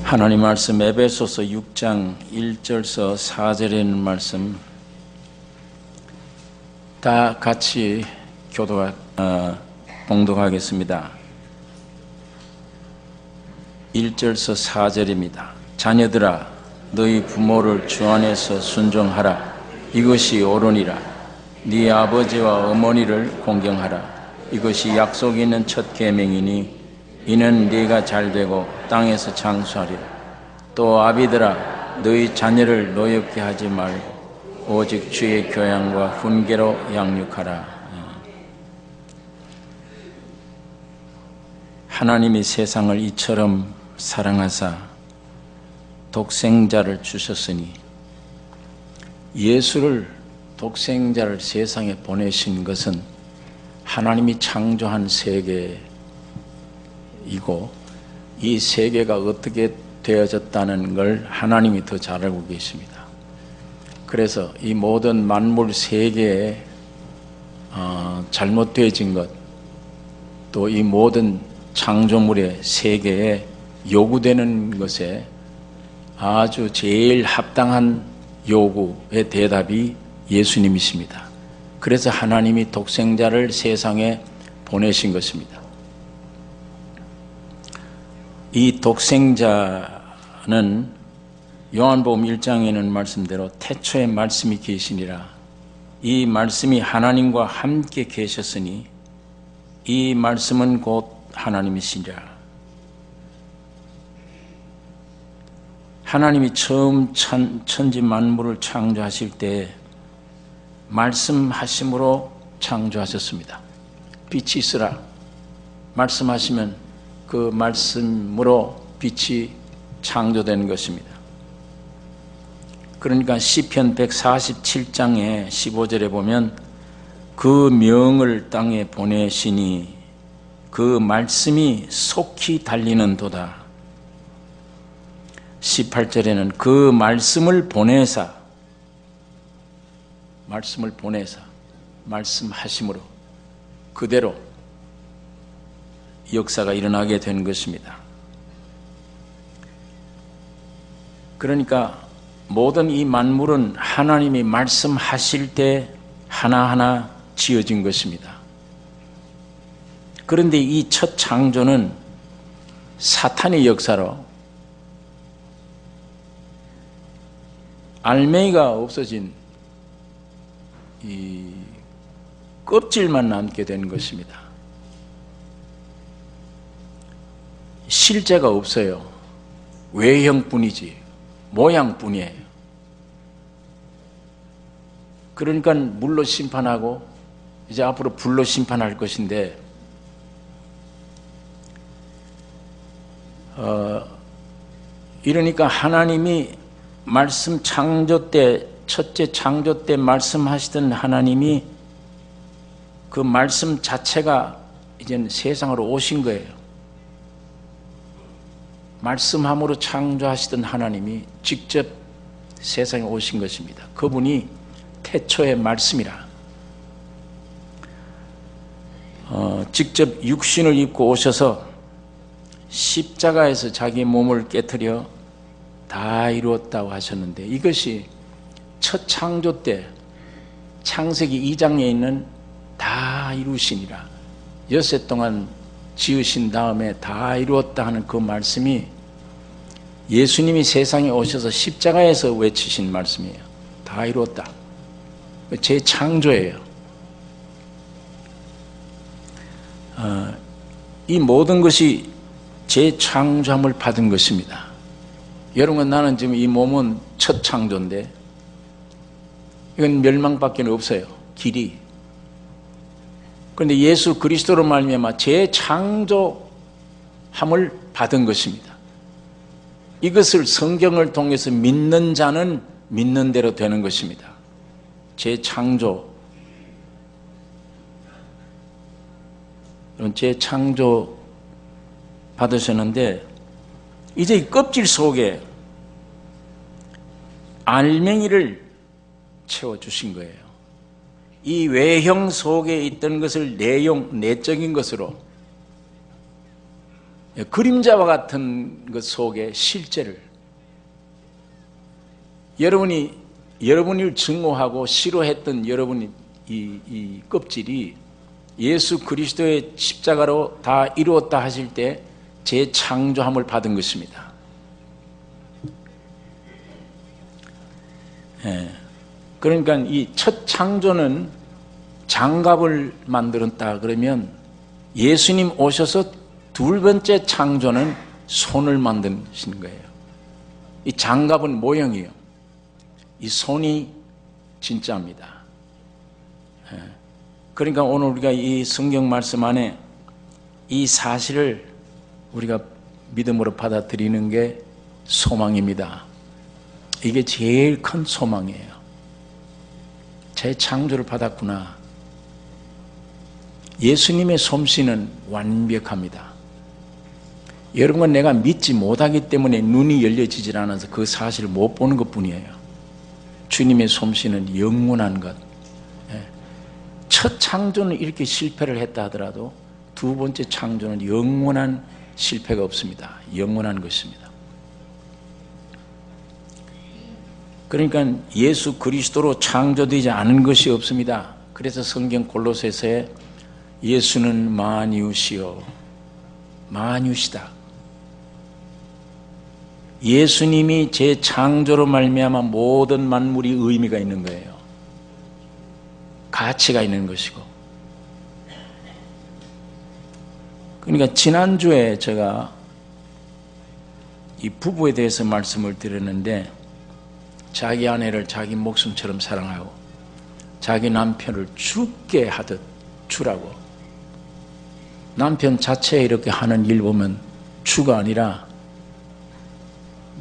하나님 말씀 에베소서 6장 1절서 4절에 있는 말씀 다 같이 봉독하겠습니다. 1절서 4절입니다. 자녀들아 너희 부모를 주 안에서 순종하라. 이것이 옳으니라. 네 아버지와 어머니를 공경하라. 이것이 약속 있는 첫 계명이니 이는 네가 잘되고 땅에서 장수하리라. 또 아비들아 너희 자녀를 노엽게 하지 말고 오직 주의 교양과 훈계로 양육하라. 하나님이 세상을 이처럼 사랑하사 독생자를 주셨으니 예수를 독생자를 세상에 보내신 것은 하나님이 창조한 세계이고 이 세계가 어떻게 되어졌다는 걸 하나님이 더 잘 알고 계십니다. 그래서 이 모든 만물 세계에 잘못되어진 것, 또 이 모든 창조물의 세계에 요구되는 것에 아주 제일 합당한 요구의 대답이 예수님이십니다. 그래서 하나님이 독생자를 세상에 보내신 것입니다. 이 독생자는 요한복음 1장에 있는 말씀대로 태초에 말씀이 계시니라. 이 말씀이 하나님과 함께 계셨으니 이 말씀은 곧 하나님이시니라. 하나님이 처음 천지 만물을 창조하실 때 말씀하심으로 창조하셨습니다. 빛이 있으라 말씀하시면 그 말씀으로 빛이 창조된 것입니다. 그러니까 시편 147장에 15절에 보면 그 명을 땅에 보내시니 그 말씀이 속히 달리는 도다. 18절에는 그 말씀을 보내사 말씀하심으로 그대로 역사가 일어나게 된 것입니다. 그러니까 모든 이 만물은 하나님이 말씀하실 때 하나하나 지어진 것입니다. 그런데 이 첫 창조는 사탄의 역사로 알맹이가 없어진 이 껍질만 남게 된 것입니다. 실제가 없어요. 외형뿐이지 모양뿐이에요. 그러니까 물로 심판하고 이제 앞으로 불로 심판할 것인데 이러니까 하나님이 말씀 창조 때 첫째 창조 때 말씀하시던 하나님이 그 말씀 자체가 이제는 세상으로 오신 거예요. 말씀함으로 창조하시던 하나님이 직접 세상에 오신 것입니다. 그분이 태초의 말씀이라. 직접 육신을 입고 오셔서 십자가에서 자기 몸을 깨트려 다 이루었다고 하셨는데 이것이 첫 창조 때 창세기 2장에 있는 다 이루시니라. 엿새 동안 지으신 다음에 다 이루었다 하는 그 말씀이 예수님이 세상에 오셔서 십자가에서 외치신 말씀이에요. 다 이루었다. 재창조예요. 이 모든 것이 재창조함을 받은 것입니다. 여러분, 나는 지금 이 몸은 첫 창조인데 이건 멸망밖에 없어요. 길이. 그런데 예수 그리스도로 말미암아 재창조함을 받은 것입니다. 이것을 성경을 통해서 믿는 자는 믿는 대로 되는 것입니다. 재창조. 재창조 받으셨는데 이제 이 껍질 속에 알맹이를 채워주신 거예요. 이 외형 속에 있던 것을 내적인 것으로 그림자와 같은 것 속에 실제를 여러분을 증오하고 싫어했던 여러분이 이 껍질이 예수 그리스도의 십자가로 다 이루었다 하실 때 재창조함을 받은 것입니다. 그러니까 이 첫 창조는 장갑을 만들었다 그러면 예수님 오셔서 두 번째 창조는 손을 만드시는 거예요. 이 장갑은 모형이에요. 이 손이 진짜입니다. 그러니까 오늘 우리가 이 성경 말씀 안에 이 사실을 우리가 믿음으로 받아들이는 게 소망입니다. 이게 제일 큰 소망이에요. 재창조를 받았구나. 예수님의 솜씨는 완벽합니다. 여러분은 내가 믿지 못하기 때문에 눈이 열려지질 않아서 그 사실을 못 보는 것뿐이에요. 주님의 솜씨는 영원한 것. 첫 창조는 이렇게 실패를 했다 하더라도 두 번째 창조는 영원한 실패가 없습니다. 영원한 것입니다. 그러니까 예수 그리스도로 창조되지 않은 것이 없습니다. 그래서 성경 골로새서에 예수는 만유시요 만유시다. 예수님이 재창조로 말미암아 모든 만물이 의미가 있는 거예요. 가치가 있는 것이고. 그러니까 지난주에 제가 이 부부에 대해서 말씀을 드렸는데 자기 아내를 자기 목숨처럼 사랑하고 자기 남편을 죽게 하듯 주라고. 남편 자체에 이렇게 하는 일 보면 주가 아니라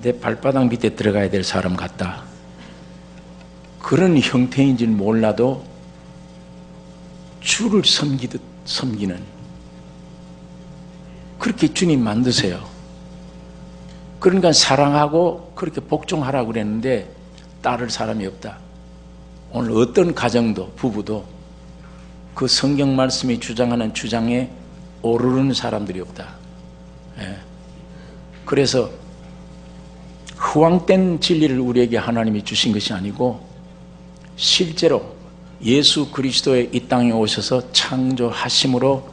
내 발바닥 밑에 들어가야 될 사람 같다. 그런 형태인지는 몰라도 주를 섬기듯 섬기는, 그렇게 주님 만드세요. 그러니까 사랑하고 그렇게 복종하라고 그랬는데 따를 사람이 없다. 오늘 어떤 가정도 부부도 그 성경 말씀이 주장하는 주장에 오르는 사람들이 없다. 그래서 후황된 진리를 우리에게 하나님이 주신 것이 아니고 실제로 예수 그리스도의 이 땅에 오셔서 창조하심으로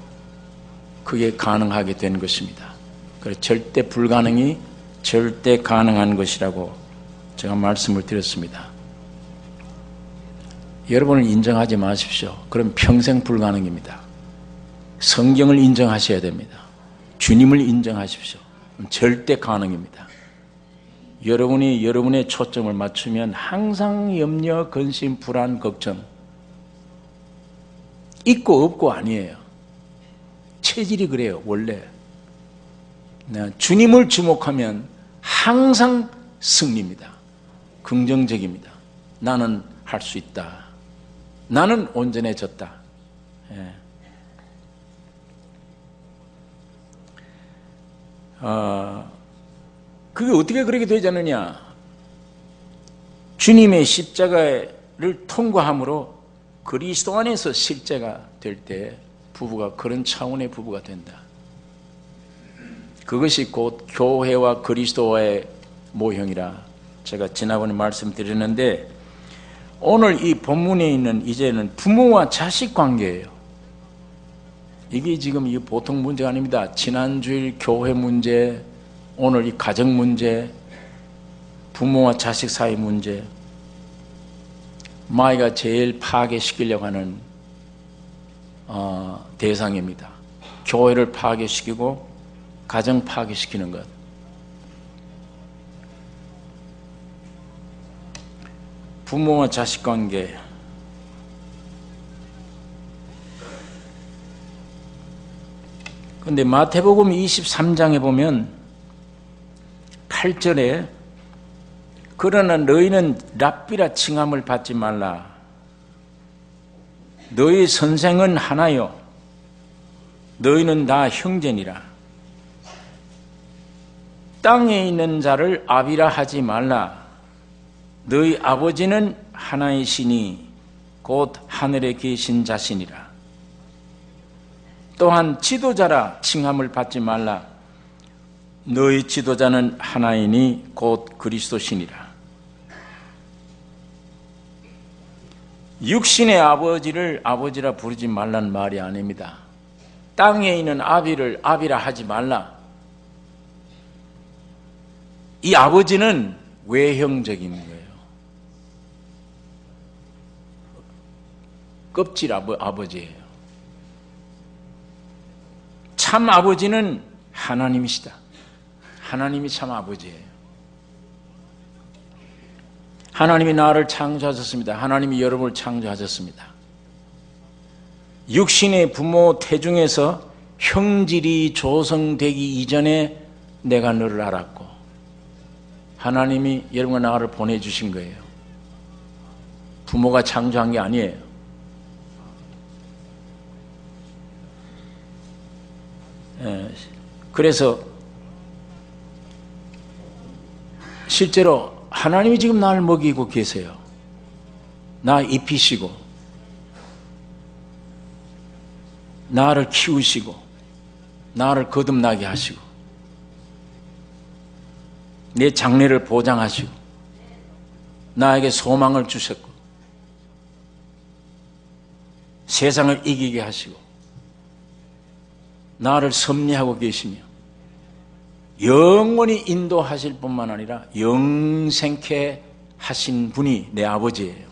그게 가능하게 된 것입니다. 그래서 절대 불가능이 절대 가능한 것이라고 제가 말씀을 드렸습니다. 여러분을 인정하지 마십시오. 그럼 평생 불가능입니다. 성경을 인정하셔야 됩니다. 주님을 인정하십시오. 절대 가능입니다. 여러분이 여러분의 초점을 맞추면 항상 염려, 근심, 불안, 걱정 있고 없고 아니에요. 체질이 그래요. 원래 주님을 주목하면 항상 승리입니다. 긍정적입니다. 나는 할 수 있다. 나는 온전해졌다. 그게 어떻게 그렇게 되지 않느냐? 주님의 십자가를 통과함으로 그리스도 안에서 실제가 될 때 부부가 그런 차원의 부부가 된다. 그것이 곧 교회와 그리스도와의 모형이라 제가 지난번에 말씀드렸는데, 오늘 이 본문에 있는 이제는 부모와 자식 관계예요. 이게 지금 이 보통 문제가 아닙니다. 지난주일 교회 문제, 오늘 이 가정 문제, 부모와 자식 사이 문제, 마귀가 제일 파괴시키려고 하는 대상입니다. 교회를 파괴시키고 가정 파괴시키는 것. 부모와 자식 관계. 그런데 마태복음 23장에 보면 8절에 그러나 너희는 랍비라 칭함을 받지 말라. 너희 선생은 하나요. 너희는 다 형제니라. 땅에 있는 자를 아비라 하지 말라. 너희 아버지는 하나이시니 곧 하늘에 계신 자시니라. 또한 지도자라 칭함을 받지 말라. 너희 지도자는 하나이니 곧 그리스도시니라. 육신의 아버지를 아버지라 부르지 말라는 말이 아닙니다. 땅에 있는 아비를 아비라 하지 말라. 이 아버지는 외형적인 거예요. 껍질 아버지예요. 참 아버지는 하나님이시다. 하나님이 참 아버지예요. 하나님이 나를 창조하셨습니다. 하나님이 여러분을 창조하셨습니다. 육신의 부모 태중에서 형질이 조성되기 이전에 내가 너를 알았고 하나님이 여러분과 나를 보내주신 거예요. 부모가 창조한 게 아니에요. 그래서 실제로 하나님이 지금 나를 먹이고 계세요. 나 입히시고 나를 키우시고 나를 거듭나게 하시고 내 장래를 보장하시고 나에게 소망을 주셨고 세상을 이기게 하시고 나를 섭리하고 계시며 영원히 인도하실 뿐만 아니라 영생케 하신 분이 내 아버지예요.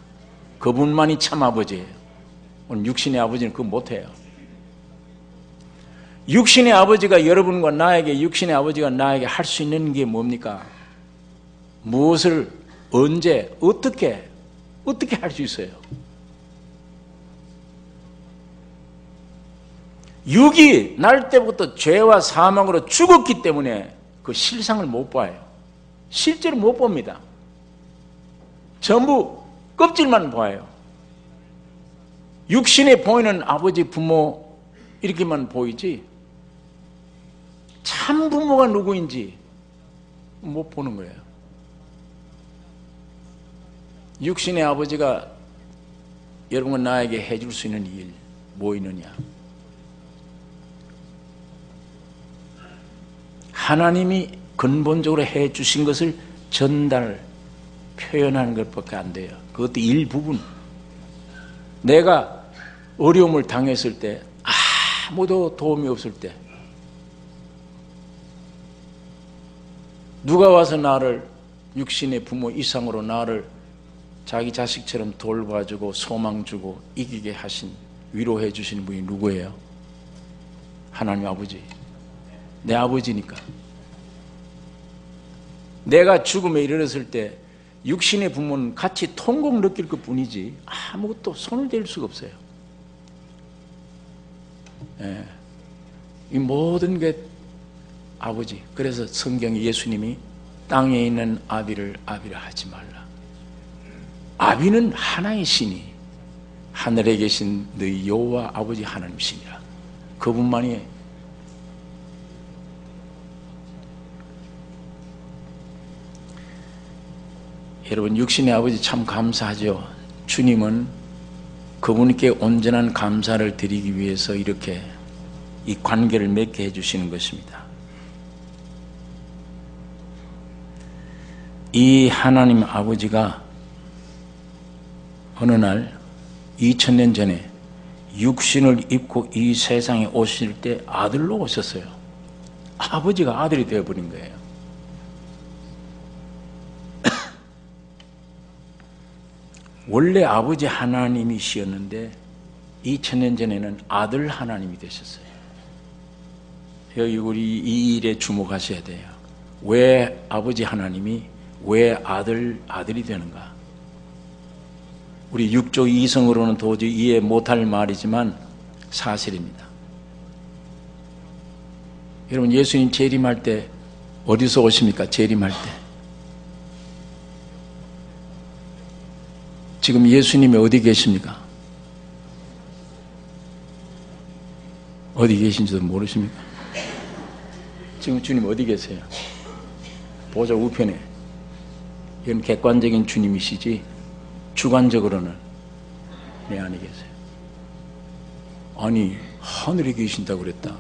그분만이 참 아버지예요. 오늘 육신의 아버지는 그거 못해요. 육신의 아버지가 여러분과 나에게, 육신의 아버지가 나에게 할 수 있는 게 뭡니까? 무엇을 언제 어떻게 할 수 있어요? 육이 날 때부터 죄와 사망으로 죽었기 때문에 그 실상을 못 봐요. 실제로 못 봅니다. 전부 껍질만 봐요. 육신에 보이는 아버지, 부모 이렇게만 보이지 참 부모가 누구인지 못 보는 거예요. 육신의 아버지가 여러분과 나에게 해줄 수 있는 일 뭐 있느냐? 하나님이 근본적으로 해주신 것을 표현하는 것밖에 안 돼요. 그것도 일부분. 내가 어려움을 당했을 때, 아무도 도움이 없을 때, 누가 와서 나를 육신의 부모 이상으로 나를 자기 자식처럼 돌봐주고 소망 주고 이기게 하신, 위로해 주시는 분이 누구예요? 하나님 아버지. 내 아버지니까. 내가 죽음에 이르렀을 때 육신의 부모는 같이 통곡 느낄 것 뿐이지 아무것도 손을 댈 수가 없어요. 이 모든 게 아버지. 그래서 성경에 예수님이 땅에 있는 아비를 아비라 하지 말라. 아비는 하나의 신이 하늘에 계신 너희 여호와 아버지 하나님이시니라. 그분만이. 여러분, 육신의 아버지 참 감사하죠. 주님은 그분께 온전한 감사를 드리기 위해서 이렇게 이 관계를 맺게 해주시는 것입니다. 이 하나님 아버지가 어느 날 2000년 전에 육신을 입고 이 세상에 오실 때 아들로 오셨어요. 아버지가 아들이 되어버린 거예요. 원래 아버지 하나님이시었는데 2000년 전에는 아들 하나님이 되셨어요. 여기 우리 이 일에 주목하셔야 돼요. 왜 아버지 하나님이 왜 아들이 되는가? 우리 육조 이성으로는 도저히 이해 못할 말이지만 사실입니다. 여러분, 예수님 재림할 때 어디서 오십니까? 재림할 때. 지금 예수님이 어디 계십니까? 어디 계신지도 모르십니까? 지금 주님 어디 계세요? 보좌 우편에. 이건 객관적인 주님이시지 주관적으로는 내 안에 계세요. 아니, 하늘에 계신다고 그랬다.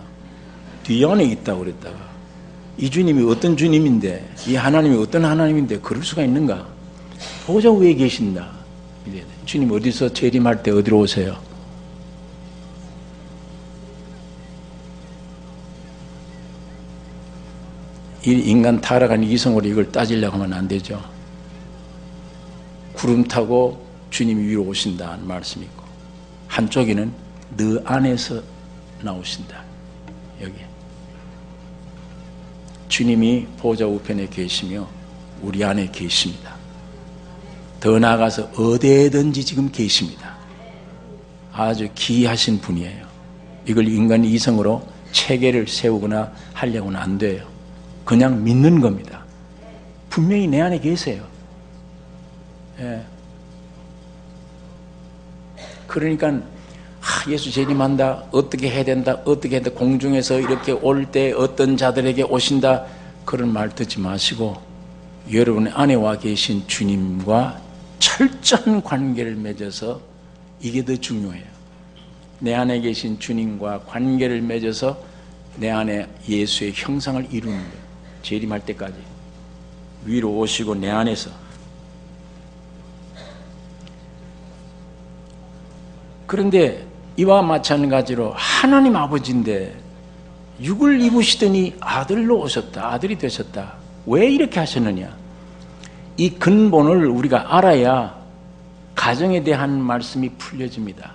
뒤 안에 있다고 그랬다가 이 주님이 어떤 주님인데, 이 하나님이 어떤 하나님인데 그럴 수가 있는가? 보좌 위에 계신다. 주님 어디서 재림할 때 어디로 오세요? 이 인간 타락한 이성으로 이걸 따지려고 하면 안 되죠. 구름 타고 주님이 위로 오신다는 말씀이 있고, 한쪽에는 너 안에서 나오신다. 여기 주님이 보좌 우편에 계시며 우리 안에 계십니다. 더 나아가서 어디에든지 지금 계십니다. 아주 기이하신 분이에요. 이걸 인간 이성으로 체계를 세우거나 하려고는 안 돼요. 그냥 믿는 겁니다. 분명히 내 안에 계세요. 예. 그러니까 예수 재림한다, 어떻게 해야 된다, 어떻게 해야 된다, 공중에서 이렇게 올 때 어떤 자들에게 오신다, 그런 말 듣지 마시고 여러분의 안에 와 계신 주님과 철저한 관계를 맺어서, 이게 더 중요해요. 내 안에 계신 주님과 관계를 맺어서 내 안에 예수의 형상을 이루는 거예요. 재림할 때까지 위로 오시고 내 안에서. 그런데 이와 마찬가지로 하나님 아버지인데 육을 입으시더니 아들로 오셨다, 아들이 되셨다. 왜 이렇게 하셨느냐? 이 근본을 우리가 알아야 가정에 대한 말씀이 풀려집니다.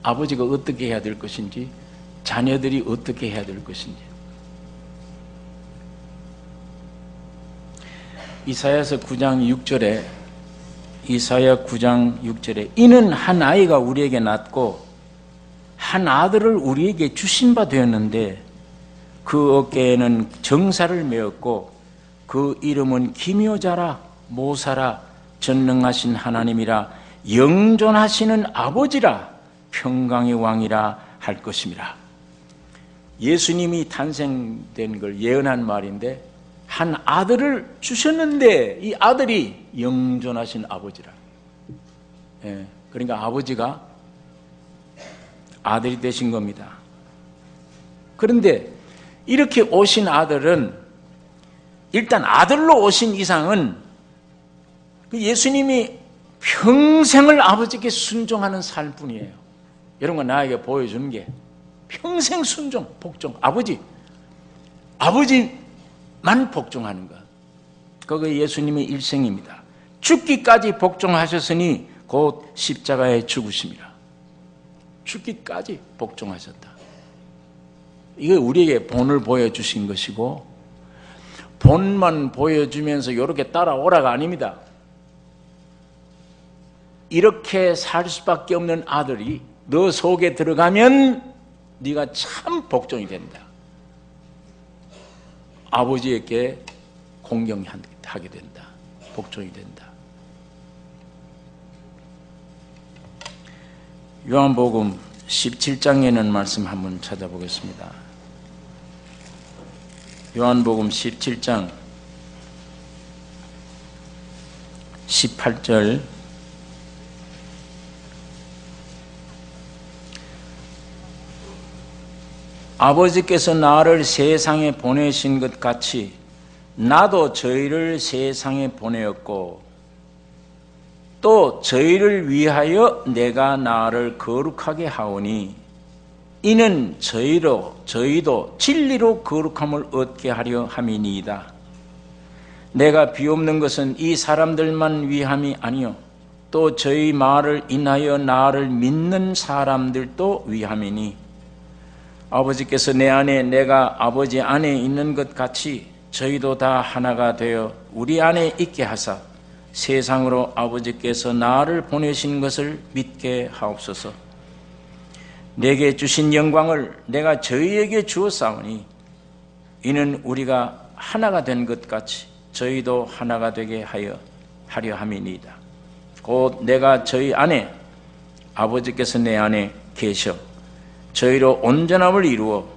아버지가 어떻게 해야 될 것인지, 자녀들이 어떻게 해야 될 것인지. 이사야서 9장 6절에 이사야 9장 6절에 이는 한 아이가 우리에게 낳고 한 아들을 우리에게 주신 바 되었는데 그 어깨에는 정사를 메었고 그 이름은 기묘자라 모사라 전능하신 하나님이라 영존하시는 아버지라 평강의 왕이라 할 것임이라. 예수님이 탄생된 걸 예언한 말인데 한 아들을 주셨는데 이 아들이 영존하신 아버지라. 예, 그러니까 아버지가 아들이 되신 겁니다. 그런데 이렇게 오신 아들은 일단 아들로 오신 이상은 예수님이 평생을 아버지께 순종하는 삶뿐이에요. 이런 거 나에게 보여주는 게 평생 순종, 복종. 아버지만 복종하는 것. 그거 예수님의 일생입니다. 죽기까지 복종하셨으니 곧 십자가에 죽으심이라. 죽기까지 복종하셨다. 이거 우리에게 본을 보여주신 것이고, 본만 보여주면서 이렇게 따라오라가 아닙니다. 이렇게 살 수밖에 없는 아들이 너 속에 들어가면 네가 참 복종이 된다. 아버지에게 공경하게 된다. 복종이 된다. 요한복음 17장에는 말씀 한번 찾아보겠습니다. 요한복음 17장 18절 아버지께서 나를 세상에 보내신 것 같이 나도 저희를 세상에 보내었고 또 저희를 위하여 내가 나를 거룩하게 하오니 이는 저희도 진리로 거룩함을 얻게 하려 함이니이다. 내가 비옵는 것은 이 사람들만 위함이 아니요 또 저희 말을 인하여 나를 믿는 사람들도 위함이니 아버지께서 내 안에 내가 아버지 안에 있는 것 같이 저희도 다 하나가 되어 우리 안에 있게 하사 세상으로 아버지께서 나를 보내신 것을 믿게 하옵소서. 내게 주신 영광을 내가 저희에게 주었사오니 이는 우리가 하나가 된 것 같이 저희도 하나가 되게 하려 함이니이다. 곧 내가 저희 안에 아버지께서 내 안에 계셔 저희로 온전함을 이루어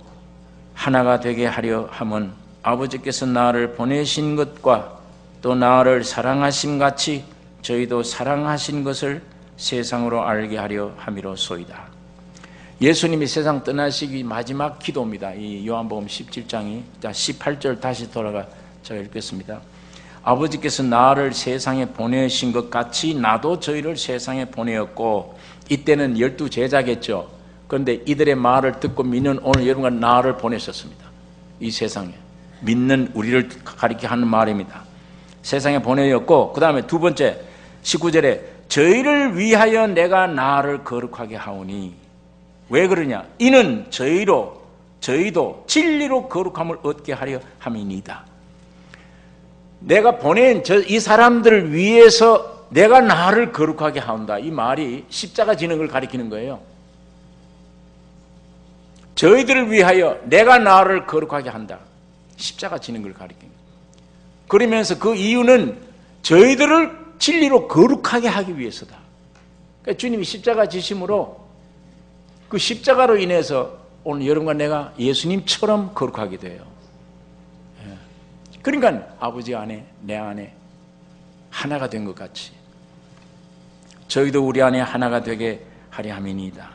하나가 되게 하려 함은 아버지께서 나를 보내신 것과 또 나를 사랑하심 같이 저희도 사랑하신 것을 세상으로 알게 하려 함이로소이다. 예수님이 세상 떠나시기 마지막 기도입니다. 이 요한복음 17장이 18절 다시 돌아가 제가 읽겠습니다. 아버지께서 나를 세상에 보내신 것 같이 나도 저희를 세상에 보내었고, 이때는 12 제자겠죠. 그런데 이들의 말을 듣고 믿는 오늘 여러분과 나를 보내셨습니다. 이 세상에 믿는 우리를 가리켜 하는 말입니다. 세상에 보내었고, 그 다음에 두 번째 19절에 저희를 위하여 내가 나를 거룩하게 하오니. 왜 그러냐? 이는 저희도 진리로 거룩함을 얻게 하려 함이니이다. 내가 보낸 이 사람들을 위해서 내가 나를 거룩하게 한다. 이 말이 십자가 지는 걸 가리키는 거예요. 저희들을 위하여 내가 나를 거룩하게 한다. 십자가 지는 걸 가리키는 거예요. 그러면서 그 이유는 저희들을 진리로 거룩하게 하기 위해서다. 그러니까 주님이 십자가 지심으로 그 십자가로 인해서 오늘 여러분과 내가 예수님처럼 거룩하게 돼요. 그러니까 아버지 안에 내 안에 하나가 된 것 같이 저희도 우리 안에 하나가 되게 하려 함이니이다.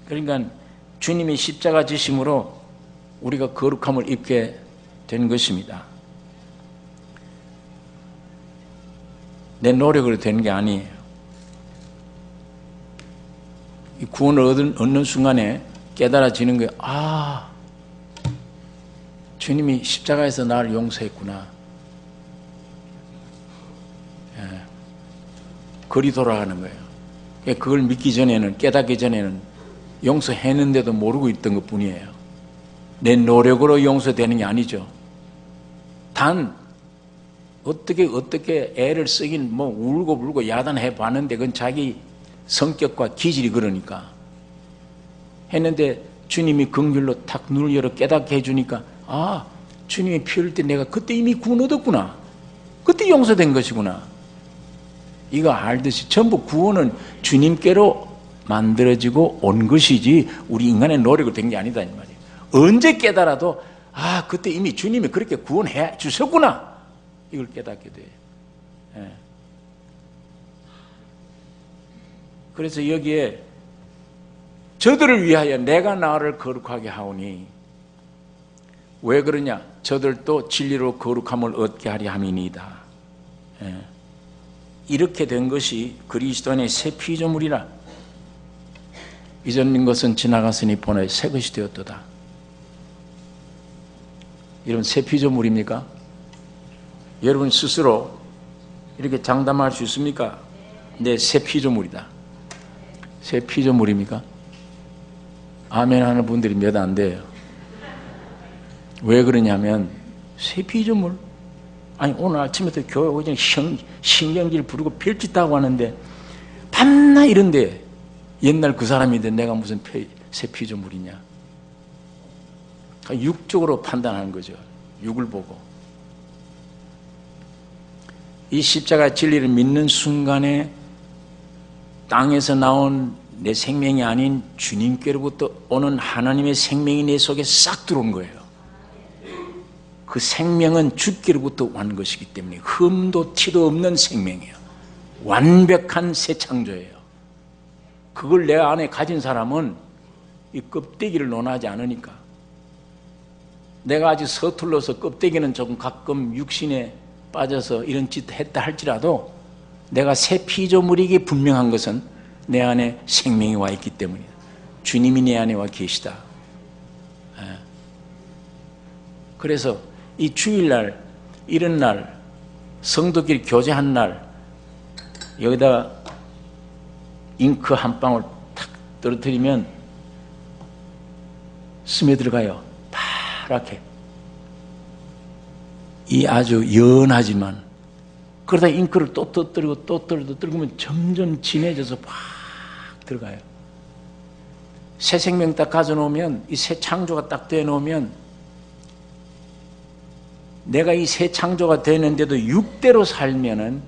그러니까 주님이 십자가 지심으로 우리가 거룩함을 입게 된 것입니다. 내 노력으로 되는 게 아니에요. 이 구원을 얻는 순간에 깨달아지는 거예요. 아, 주님이 십자가에서 나를 용서했구나. 예. 거리 돌아가는 거예요. 그걸 믿기 전에는, 깨닫기 전에는 용서했는데도 모르고 있던 것 뿐이에요. 내 노력으로 용서되는 게 아니죠. 단 어떻게 애를 쓰긴 뭐 울고 불고 야단해 봤는데 그건 자기 성격과 기질이 그러니까 했는데 주님이 긍휼로 탁 눈을 열어 깨닫게 해주니까 아, 주님이 피 흘릴 때 내가 그때 이미 구원 얻었구나. 그때 용서된 것이구나. 이거 알듯이 전부 구원은 주님께로 만들어지고 온 것이지 우리 인간의 노력으로 된 게 아니다 이 말이에요. 언제 깨달아도 아, 그때 이미 주님이 그렇게 구원해 주셨구나. 이걸 깨닫게 돼요. 예. 그래서 여기에 저들을 위하여 내가 나를 거룩하게 하오니. 왜 그러냐? 저들도 진리로 거룩함을 얻게 하려 함이니이다. 예. 이렇게 된 것이 그리스도 안의 새 피조물이라. 이전 것은 지나갔으니 보내 새 것이 되었도다. 이런 새 피조물입니까? 여러분 스스로 이렇게 장담할 수 있습니까? 내 새 피조물이다. 새 피조물입니까? 아멘 하는 분들이 몇 안 돼요. 왜 그러냐면 새 피조물. 아니 오늘 아침부터 교회 오기 전에 신경질 부르고 별짓 하고 하는데 밤낮 이런데 옛날 그 사람인데 내가 무슨 새 피조물이냐. 육적으로 판단하는 거죠. 육을 보고. 이 십자가 진리를 믿는 순간에 땅에서 나온 내 생명이 아닌 주님께로부터 오는 하나님의 생명이 내 속에 싹 들어온 거예요. 그 생명은 주께로부터 온 것이기 때문에 흠도 티도 없는 생명이에요. 완벽한 새 창조예요. 그걸 내 안에 가진 사람은 이 껍데기를 논하지 않으니까. 내가 아직 서툴러서 껍데기는 조금 가끔 육신에 빠져서 이런 짓 했다 할지라도 내가 새 피조물이기 분명한 것은 내 안에 생명이 와 있기 때문이다. 주님이 내 안에 와 계시다. 그래서 이 주일날 이런 날 성도끼리 교제한 날 여기다 잉크 한 방울 탁 떨어뜨리면 스며들어가요. 파랗게. 이 아주 연하지만 그러다 잉크를 또 떨어뜨리고 또 떨어뜨리면 점점 진해져서 팍 들어가요. 새 생명 딱 가져놓으면 이 새 창조가 딱 되어놓으면 내가 이 새 창조가 되는데도 육대로 살면은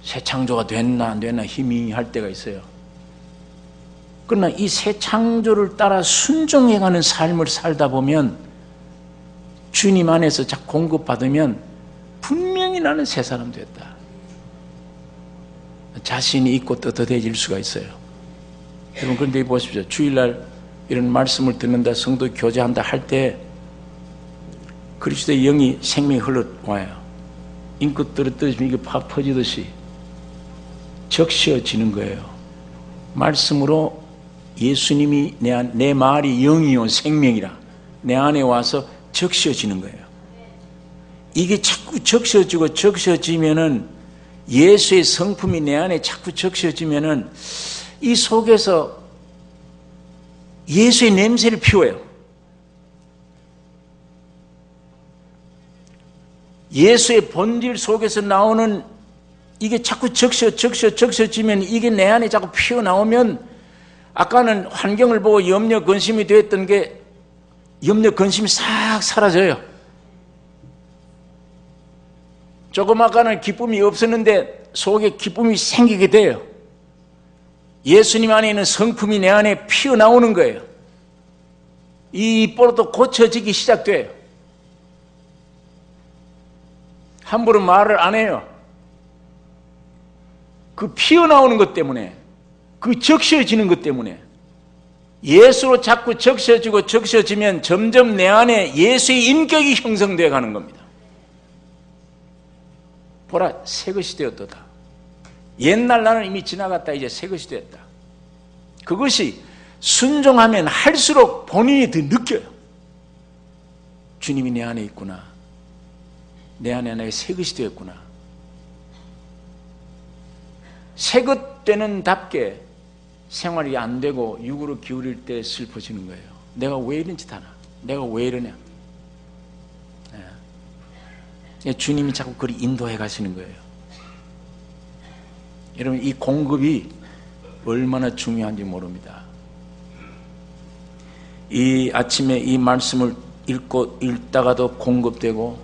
새 창조가 됐나 안 됐나 희미할 때가 있어요. 그러나 이 새 창조를 따라 순종해가는 삶을 살다 보면 주님 안에서 자꾸 공급받으면 분명히 나는 새 사람 됐다. 자신이 있고 떳떳해질 수가 있어요. 여러분, 그런데 보십시오. 주일날 이런 말씀을 듣는다, 성도 교제한다 할 때 그리스도의 영이 생명이 흘러와요. 인끝 떨어뜨리면 이게 팍 퍼지듯이 적셔지는 거예요. 말씀으로 예수님이 내 말이 영이요 생명이라 내 안에 와서 적셔지는 거예요. 이게 자꾸 적셔지면은 예수의 성품이 내 안에 자꾸 적셔지면은 이 속에서 예수의 냄새를 피워요. 예수의 본질 속에서 나오는 이게 자꾸 적셔지면 이게 내 안에 자꾸 피어나오면 아까는 환경을 보고 염려 근심이 되었던 게 염려 근심이 싹 사라져요. 조금 아까는 기쁨이 없었는데 속에 기쁨이 생기게 돼요. 예수님 안에 있는 성품이 내 안에 피어나오는 거예요. 이 입으로도 고쳐지기 시작돼요. 함부로 말을 안 해요. 그 피어나오는 것 때문에, 그 적셔지는 것 때문에 예수로 자꾸 적셔지면 점점 내 안에 예수의 인격이 형성되어 가는 겁니다. 보라, 새 것이 되었도다. 옛날 나는 이미 지나갔다. 이제 새 것이 되었다. 그것이 순종하면 할수록 본인이 더 느껴요. 주님이 내 안에 있구나. 내 안에 나의 새 것이 되었구나. 새 것 되는 답게 생활이 안 되고 육으로 기울일 때 슬퍼지는 거예요. 내가 왜 이런 짓 하나? 내가 왜 이러냐? 주님이 자꾸 그리 인도해 가시는 거예요. 여러분, 이 공급이 얼마나 중요한지 모릅니다. 이 아침에 이 말씀을 읽다가도 공급되고,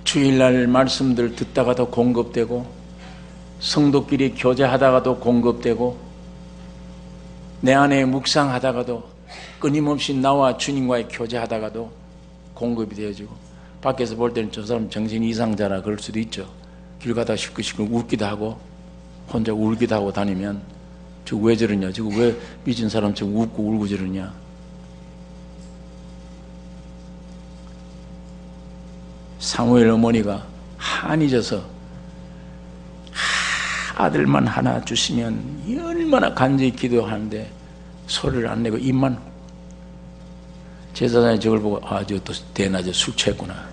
주일날 말씀들 듣다가도 공급되고, 성도끼리 교제하다가도 공급되고, 내 안에 묵상하다가도 끊임없이 나와 주님과의 교제하다가도 공급이 되어지고, 밖에서 볼 때는 저 사람 정신 이상자라 그럴 수도 있죠. 길 가다가 시끌시끌 웃기도 하고 혼자 울기도 하고 다니면 저 왜 저러냐, 저거 왜 미친 사람처럼 웃고 울고 저러냐. 사무엘 어머니가 한이 져서 아들만 하나 주시면 얼마나 간절히 기도하는데 소리를 안 내고 입만, 제사장이 저걸 보고 저 또 대낮에 술 취했구나.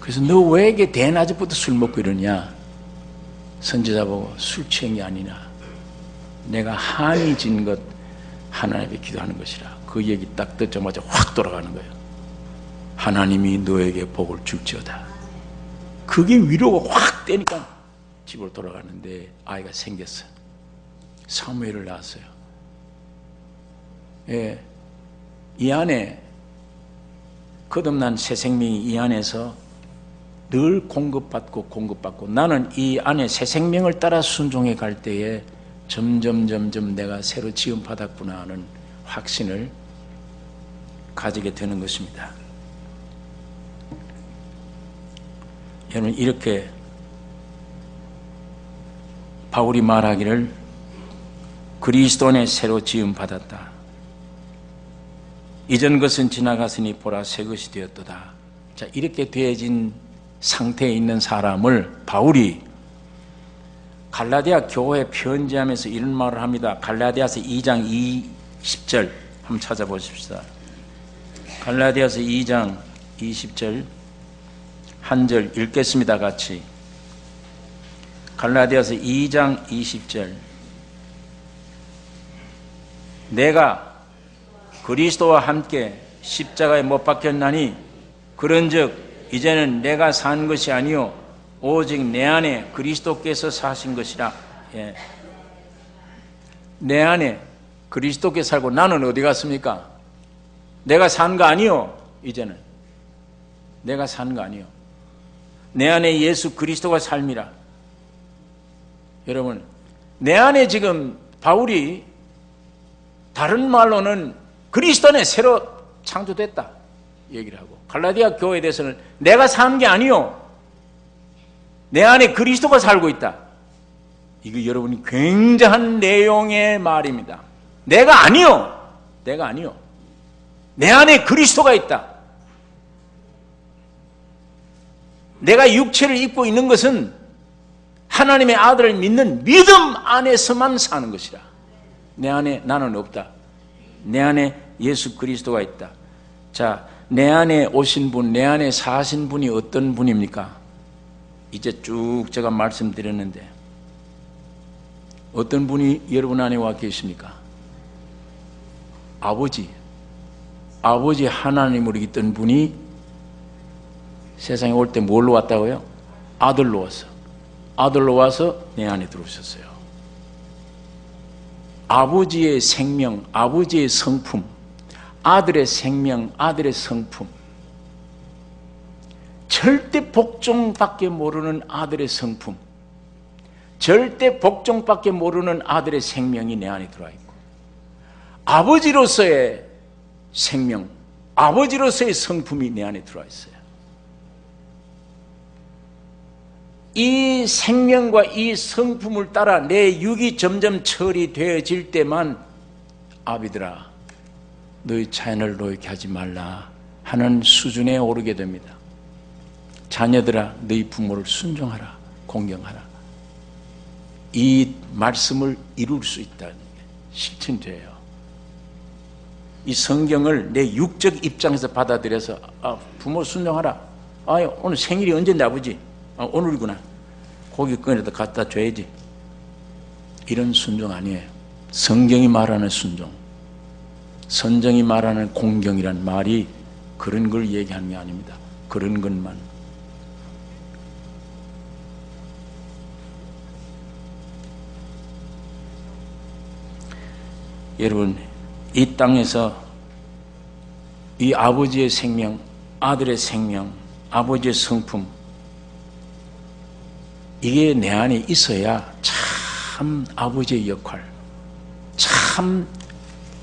그래서 너 왜 이게 대낮에부터 술 먹고 이러냐. 선지자 보고 술 취한 게 아니냐. 내가 한이 진 것 하나님께 기도하는 것이라. 그 얘기 딱 듣자마자 확 돌아가는 거예요. 하나님이 너에게 복을 줄지어다. 그게 위로가 확 되니까 집으로 돌아가는데 아이가 생겼어요. 사무엘을 낳았어요. 예, 이 안에 거듭난 새 생명이 이 안에서 늘 공급받고 나는 이 안에 새 생명을 따라 순종해 갈 때에 점점 내가 새로 지음받았구나 하는 확신을 가지게 되는 것입니다. 여러분, 이렇게 바울이 말하기를 그리스도 안에 새로 지음받았다. 이전 것은 지나갔으니 보라 새 것이 되었도다. 자, 이렇게 되어진 상태에 있는 사람을 바울이 갈라디아 교회에 편지하면서 이런 말을 합니다. 갈라디아서 2장 20절 한번 찾아보십시다. 갈라디아서 2장 20절 한 절 읽겠습니다. 같이. 갈라디아서 2장 20절. 내가 그리스도와 함께 십자가에 못 박혔나니 그런즉 이제는 내가 산 것이 아니요 오직 내 안에 그리스도께서 사신 것이라. 예. 내 안에 그리스도께서 살고 나는 어디 갔습니까? 내가 산 거 아니요. 이제는 내가 산 거 아니요. 내 안에 예수 그리스도가 삶이라. 여러분, 내 안에 지금 바울이 다른 말로는 그리스도 안에 새로 창조됐다 얘기를 하고, 갈라디아 교회에 대해서는 내가 사는 게 아니요 내 안에 그리스도가 살고 있다. 이거 여러분이 굉장한 내용의 말입니다. 내가 아니요. 내 안에 그리스도가 있다. 내가 육체를 입고 있는 것은 하나님의 아들을 믿는 믿음 안에서만 사는 것이라. 내 안에 나는 없다. 내 안에 예수 그리스도가 있다. 자, 내 안에 오신 분, 내 안에 사신 분이 어떤 분입니까? 이제 쭉 제가 말씀드렸는데 어떤 분이 여러분 안에 와 계십니까? 아버지 하나님으로 있던 분이 세상에 올 때 뭘로 왔다고요? 아들로 와서 내 안에 들어오셨어요. 아버지의 생명, 아버지의 성품, 아들의 생명, 아들의 성품, 절대 복종밖에 모르는 아들의 성품, 절대 복종밖에 모르는 아들의 생명이 내 안에 들어와 있고, 아버지로서의 생명, 아버지로서의 성품이 내 안에 들어와 있어요. 이 생명과 이 성품을 따라 내 육이 점점 처리되어질 때만 아비들아 너희 자연을 노엽게 하지 말라 하는 수준에 오르게 됩니다. 자녀들아 너희 부모를 순종하라, 공경하라. 이 말씀을 이룰 수 있다는 게 실천돼요. 이 성경을 내 육적 입장에서 받아들여서 부모 순종하라. 오늘 생일이 언제인데 아버지? 오늘이구나. 고기 꺼내다 갖다 줘야지. 이런 순종 아니에요. 성경이 말하는 순종, 선정이 말하는 공경이란 말이 그런 걸 얘기하는 게 아닙니다. 그런 것만. 여러분, 이 땅에서 이 아버지의 생명, 아들의 생명, 아버지의 성품, 이게 내 안에 있어야 참 아버지의 역할, 참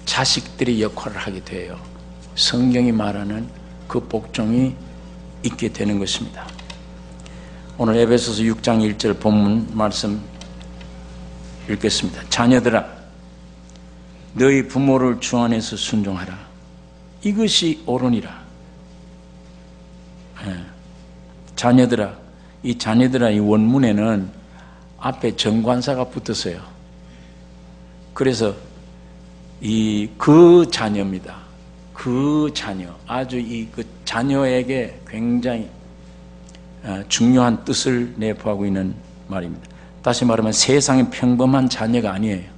자식들의 역할을 하게 돼요. 성경이 말하는 그 복종이 있게 되는 것입니다. 오늘 에베소서 6장 1절 본문 말씀 읽겠습니다. 자녀들아 너희 부모를 주 안에서 순종하라. 이것이 옳으니라. 자녀들아, 이 자녀들아 이 원문에는 앞에 정관사가 붙었어요. 그래서 그 자녀입니다. 그 자녀, 아주 그 자녀에게 굉장히 중요한 뜻을 내포하고 있는 말입니다. 다시 말하면 세상의 평범한 자녀가 아니에요.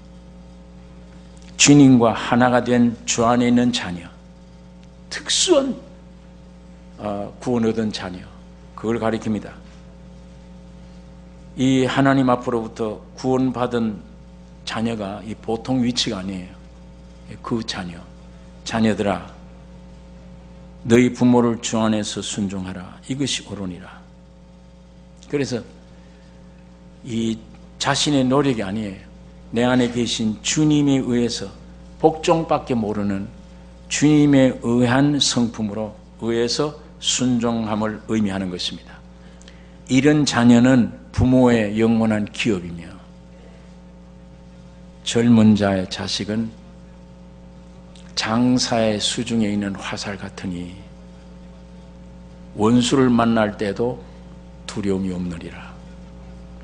주님과 하나가 된 주 안에 있는 자녀, 특수한 구원 얻은 자녀, 그걸 가리킵니다. 이 하나님 앞으로부터 구원받은 자녀가 이 보통 위치가 아니에요. 그 자녀들아 너희 부모를 주 안에서 순종하라. 이것이 옳으니라. 그래서 이 자신의 노력이 아니에요. 내 안에 계신 주님에 의해서 복종밖에 모르는 주님에 의한 성품으로 의해서 순종함을 의미하는 것입니다. 이런 자녀는 부모의 영원한 기업이며 젊은 자의 자식은 장사의 수중에 있는 화살 같으니 원수를 만날 때도 두려움이 없느니라.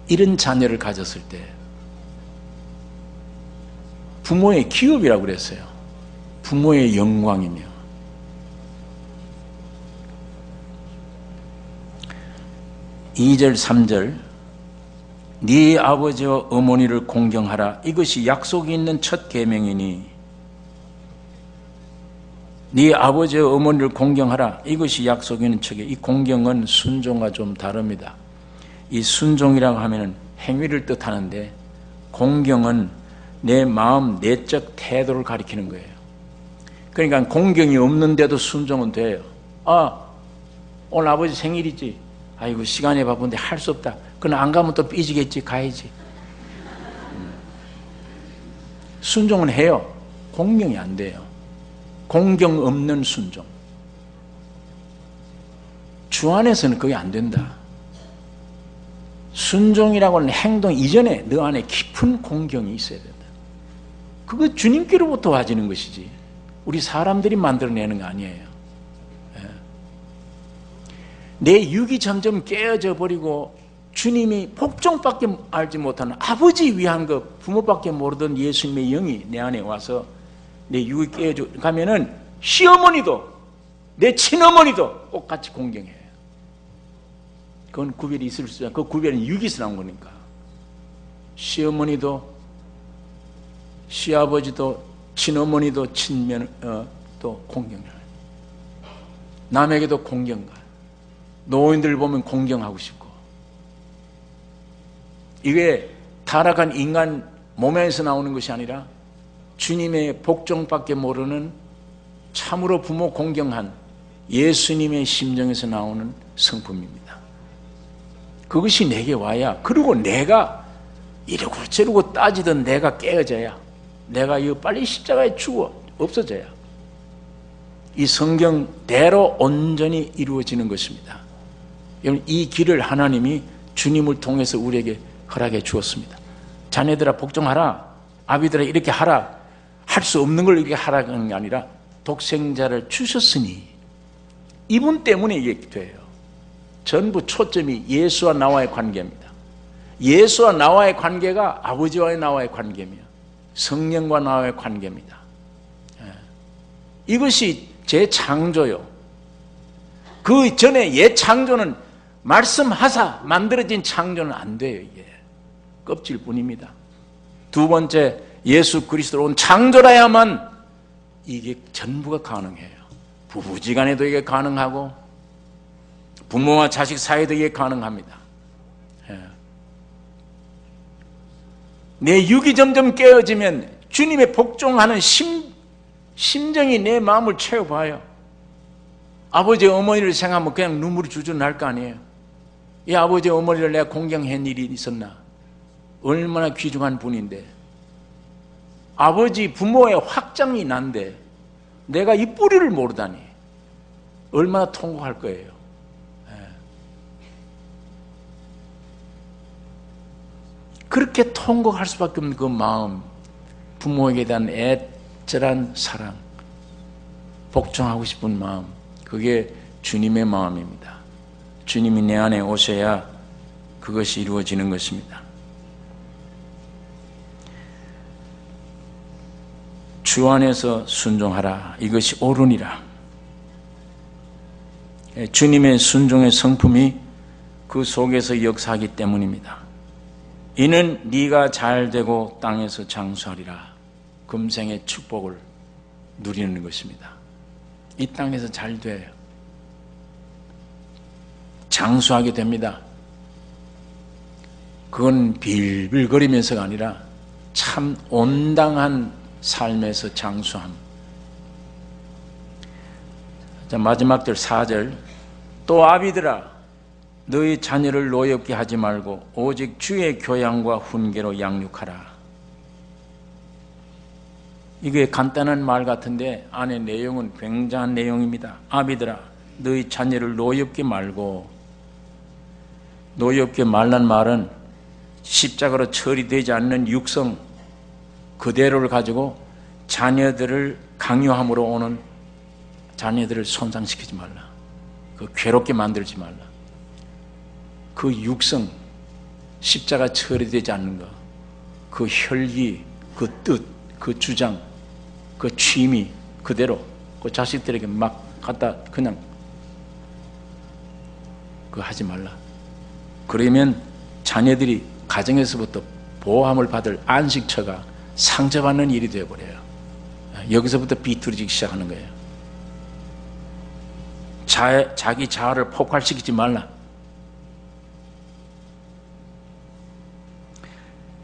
이런 자녀를 가졌을 때 부모의 기업이라고 그랬어요. 부모의 영광이며. 2절 3절 네 아버지와 어머니를 공경하라. 이것이 약속이 있는 첫 계명이니 네 아버지와 어머니를 공경하라. 이것이 약속이 있는 첫 계명. 이 공경은 순종과 좀 다릅니다. 이 순종이라고 하면은 행위를 뜻하는데 공경은 내 마음, 내적 태도를 가리키는 거예요. 그러니까 공경이 없는데도 순종은 돼요. 오늘 아버지 생일이지. 아이고 시간이 바쁜데 할 수 없다. 그럼 안 가면 또 삐지겠지. 가야지. 순종은 해요. 공경이 안 돼요. 공경 없는 순종. 주 안에서는 그게 안 된다. 순종이라고는 행동 이전에 너 안에 깊은 공경이 있어야 된다. 그거 주님께로부터 와지는 것이지 우리 사람들이 만들어내는 거 아니에요. 내 육이 점점 깨어져 버리고 주님이 복종밖에 알지 못하는 아버지 위한 것, 부모밖에 모르던 예수님의 영이 내 안에 와서 내 육이 깨어져 가면은 시어머니도 내 친어머니도 똑같이 공경해요. 그건 구별이 있을 수 있어요. 그 구별은 육에서 나온 거니까. 시어머니도 시아버지도 친어머니도 또 공경을 해요. 남에게도 공경가. 노인들 보면 공경하고 싶고. 이게 타락한 인간 몸에서 나오는 것이 아니라 주님의 복종밖에 모르는 참으로 부모 공경한 예수님의 심정에서 나오는 성품입니다. 그것이 내게 와야, 그리고 내가 이러고 저러고 따지던 내가 깨어져야, 내가 이거 빨리 십자가에 죽어 없어져야 이 성경대로 온전히 이루어지는 것입니다. 여러분, 이 길을 하나님이 주님을 통해서 우리에게 허락해 주었습니다. 자네들아 복종하라, 아비들아 이렇게 하라, 할 수 없는 걸 이렇게 하라는 게 아니라 독생자를 주셨으니 이분 때문에 이게 돼요. 전부 초점이 예수와 나와의 관계입니다. 예수와 나와의 관계가 아버지와 나와의 관계며 성령과 나와의 관계입니다. 이것이 제 창조요. 그 전에 옛 창조는 말씀하사 만들어진 창조는 안 돼요. 이게 껍질 뿐입니다. 두 번째, 예수 그리스도로 온 창조라야만 이게 전부가 가능해요. 부부지간에도 이게 가능하고 부모와 자식 사이도 이게 가능합니다. 내 육이 점점 깨어지면 주님의 복종하는 심정이 내 마음을 채워봐요. 아버지 어머니를 생각하면 그냥 눈물이 줄줄 날 거 아니에요. 이 아버지 어머니를 내가 공경한 일이 있었나? 얼마나 귀중한 분인데, 아버지 부모의 확장이 난데 내가 이 뿌리를 모르다니 얼마나 통곡할 거예요. 그렇게 통곡할 수밖에 없는 그 마음, 부모에게 대한 애절한 사랑, 복종하고 싶은 마음, 그게 주님의 마음입니다. 주님이 내 안에 오셔야 그것이 이루어지는 것입니다. 주 안에서 순종하라, 이것이 옳으니라. 주님의 순종의 성품이 그 속에서 역사하기 때문입니다. 이는 네가 잘되고 땅에서 장수하리라, 금생의 축복을 누리는 것입니다. 이 땅에서 잘 돼요. 장수하게 됩니다. 그건 빌빌거리면서가 아니라 참 온당한 삶에서 장수함. 자, 마지막 절 4절. 또 아비들아, 너희 자녀를 노엽게 하지 말고 오직 주의 교양과 훈계로 양육하라. 이게 간단한 말 같은데 안에 내용은 굉장한 내용입니다. 아비들아, 너희 자녀를 노엽게 말고, 노엽게 말란 말은 십자가로 처리되지 않는 육성 그대로를 가지고 자녀들을 강요함으로 오는 자녀들을 손상시키지 말라. 그 괴롭게 만들지 말라. 그 육성, 십자가 처리되지 않는 것, 그 혈기, 그 뜻, 그 주장, 그 취미 그대로 그 자식들에게 막 갖다 그냥 그거 하지 말라. 그러면 자녀들이 가정에서부터 보호함을 받을 안식처가 상처받는 일이 되어버려요. 여기서부터 비틀어지기 시작하는 거예요. 자기 자아를 폭발시키지 말라.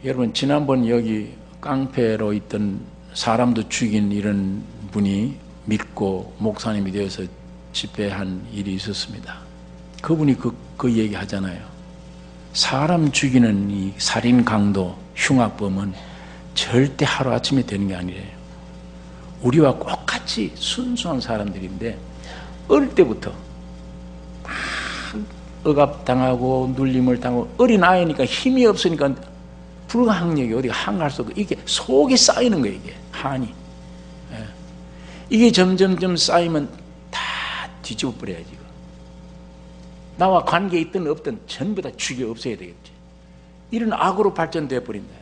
여러분, 지난번 여기 깡패로 있던 사람도 죽인 이런 분이 믿고 목사님이 되어서 집회한 일이 있었습니다. 그분이 그 얘기 하잖아요. 사람 죽이는 이 살인 강도, 흉악범은 절대 하루아침에 되는 게 아니래요. 우리와 똑같이 순수한 사람들인데 어릴 때부터 막 억압당하고 눌림을 당하고 어린아이니까 힘이 없으니까 불가항력이 어디 항할 수 없고 이게 속에 쌓이는 거예요. 이게 한이. 이게 점점점 쌓이면 다 뒤집어 버려야지. 나와 관계 있든 없든 전부 다 죽여 없애야 되겠지. 이런 악으로 발전되어 버린다.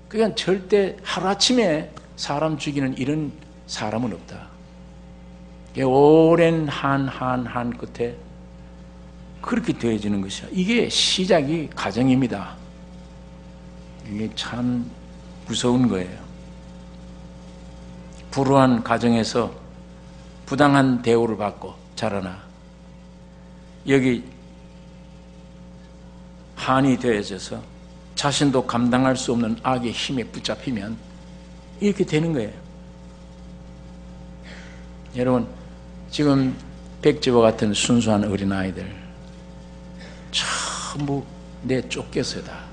그러니까 절대 하루아침에 사람 죽이는 이런 사람은 없다. 오랜 한 끝에 그렇게 되어지는 것이야. 이게 시작이 가정입니다. 이게 참 무서운 거예요. 불우한 가정에서 부당한 대우를 받고 자라나 여기 한이 되어져서 자신도 감당할 수 없는 악의 힘에 붙잡히면 이렇게 되는 거예요. 여러분, 지금 백지와 같은 순수한 어린아이들 전부 내쫓겨서다.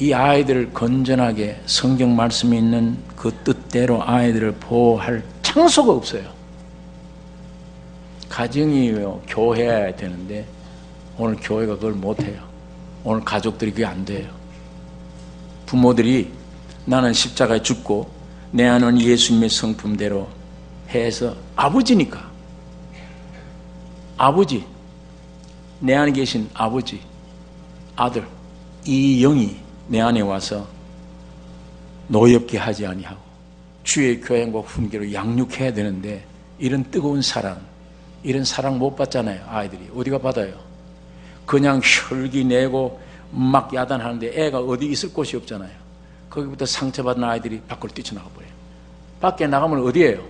이 아이들을 건전하게 성경 말씀이 있는 그 뜻대로 아이들을 보호할 장소가 없어요. 가정이요, 교회여야 되는데 오늘 교회가 그걸 못해요. 오늘 가족들이 그게 안 돼요. 부모들이 나는 십자가에 죽고 내 안은 예수님의 성품대로 해서 아버지니까 아버지, 내 안에 계신 아버지, 아들, 이 영이 내 안에 와서 노엽게 하지 아니하고 주의 교양과 훈계로 양육해야 되는데 이런 뜨거운 사랑, 이런 사랑 못 받잖아요. 아이들이 어디가 받아요? 그냥 혈기 내고 막 야단하는데 애가 어디 있을 곳이 없잖아요. 거기부터 상처받은 아이들이 밖으로 뛰쳐나가 버려요. 밖에 나가면 어디예요?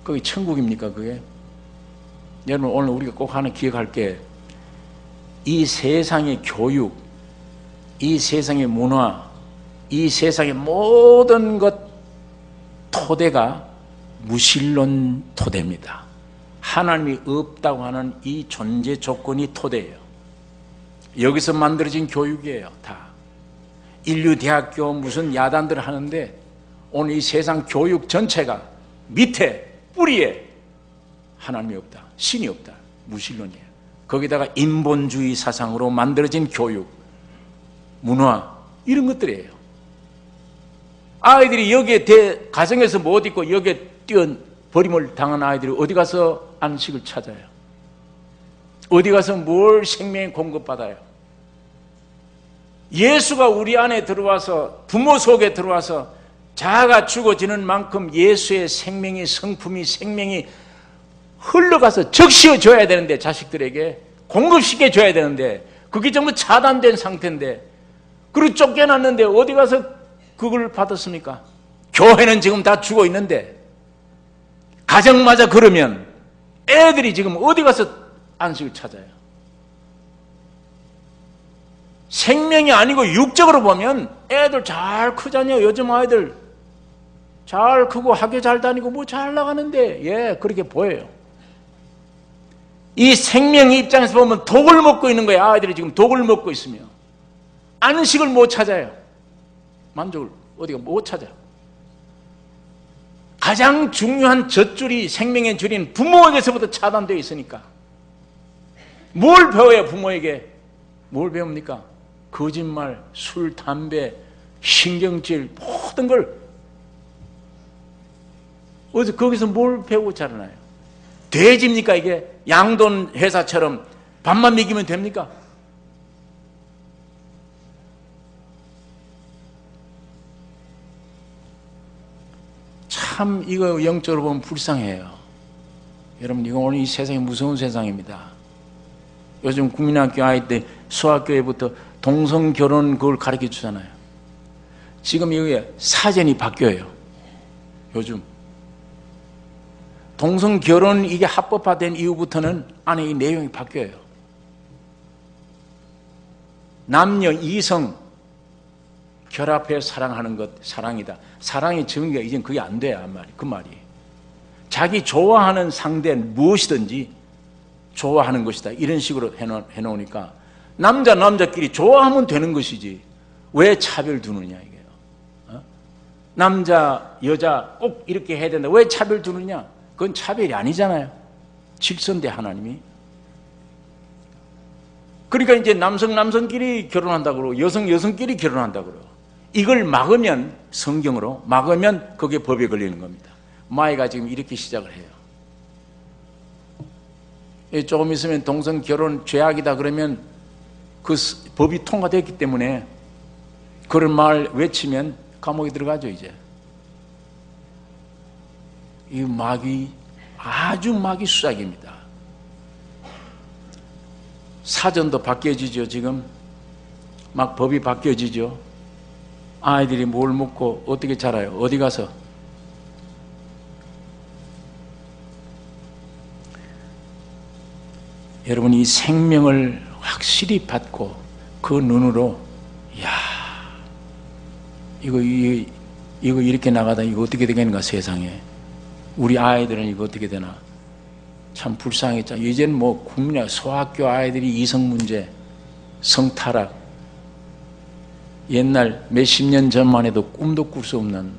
거기 천국입니까 그게? 여러분, 오늘 우리가 꼭 하나 기억할 게 이 세상의 교육, 이 세상의 문화, 이 세상의 모든 것 토대가 무신론 토대입니다. 하나님이 없다고 하는 이 존재 조건이 토대예요. 여기서 만들어진 교육이에요. 다 인류대학교 무슨 야단들 하는데 오늘 이 세상 교육 전체가 밑에 뿌리에 하나님이 없다, 신이 없다, 무신론이에요. 거기다가 인본주의 사상으로 만들어진 교육, 문화 이런 것들이에요. 아이들이 여기에 가정에서 못 있고 여기에 뛰어버림을 당한 아이들이 어디 가서 안식을 찾아요? 어디 가서 뭘 생명의 공급받아요? 예수가 우리 안에 들어와서 부모 속에 들어와서 자아가 죽어지는 만큼 예수의 생명이 성품이 생명이 흘러가서 적시어 줘야 되는데 자식들에게 공급시켜 줘야 되는데 그게 전부 차단된 상태인데 그리고 쫓겨났는데 어디 가서 그걸 받았습니까? 교회는 지금 다 죽어 있는데 가정마저 그러면 애들이 지금 어디 가서 안식을 찾아요? 생명이 아니고 육적으로 보면 애들 잘 크잖아요. 요즘 아이들 잘 크고 학교 잘 다니고 뭐 잘 나가는데 예 그렇게 보여요. 이 생명의 입장에서 보면 독을 먹고 있는 거예요. 아이들이 지금 독을 먹고 있으며 안식을 못 찾아요. 만족을 어디가 못 찾아요. 가장 중요한 젖줄이 생명의 줄인 부모에게서부터 차단되어 있으니까 뭘 배워요? 부모에게 뭘 배웁니까? 거짓말, 술, 담배, 신경질 모든 걸 어디서 거기서 뭘 배우고 자라나요? 돼지입니까 이게? 양돈 회사처럼 밥만 먹이면 됩니까? 참 이거 영적으로 보면 불쌍해요. 여러분 이거 오늘 이 세상이 무서운 세상입니다. 요즘 국민학교 아이 때 수학교회부터 동성결혼 그걸 가르쳐 주잖아요. 지금 이게 사전이 바뀌어요. 요즘 동성결혼 이게 합법화된 이후부터는 안에 이 내용이 바뀌어요. 남녀 이성 결합해 사랑하는 것 사랑이다. 사랑의 정의가 이젠 그게 안 돼요. 그 말이. 자기 좋아하는 상대는 무엇이든지 좋아하는 것이다. 이런 식으로 해놓으니까 남자끼리 좋아하면 되는 것이지 왜 차별 두느냐 이게요. 남자 여자 꼭 이렇게 해야 된다. 왜 차별 두느냐? 그건 차별이 아니잖아요. 질서인데 하나님이. 그러니까 이제 남성끼리 결혼한다고 그러고 여성끼리 결혼한다고 그러고, 이걸 막으면, 성경으로 막으면 그게 법에 걸리는 겁니다. 마이가 지금 이렇게 시작을 해요. 조금 있으면 동성 결혼 죄악이다 그러면 그 법이 통과됐기 때문에 그런 말 외치면 감옥에 들어가죠. 이제 이 마귀, 아주 마귀 수작입니다. 사전도 바뀌어지죠. 지금 막 법이 바뀌어지죠. 아이들이 뭘 먹고 어떻게 자라요? 어디 가서? 여러분, 이 생명을 확실히 받고 그 눈으로, 야, 이거 이렇게 나가다 이거 어떻게 되겠는가, 세상에. 우리 아이들은 이거 어떻게 되나. 참 불쌍했잖아. 이제는 뭐 국민의 소학교 아이들이 이성 문제, 성타락, 옛날 몇십 년 전만 해도 꿈도 꿀 수 없는,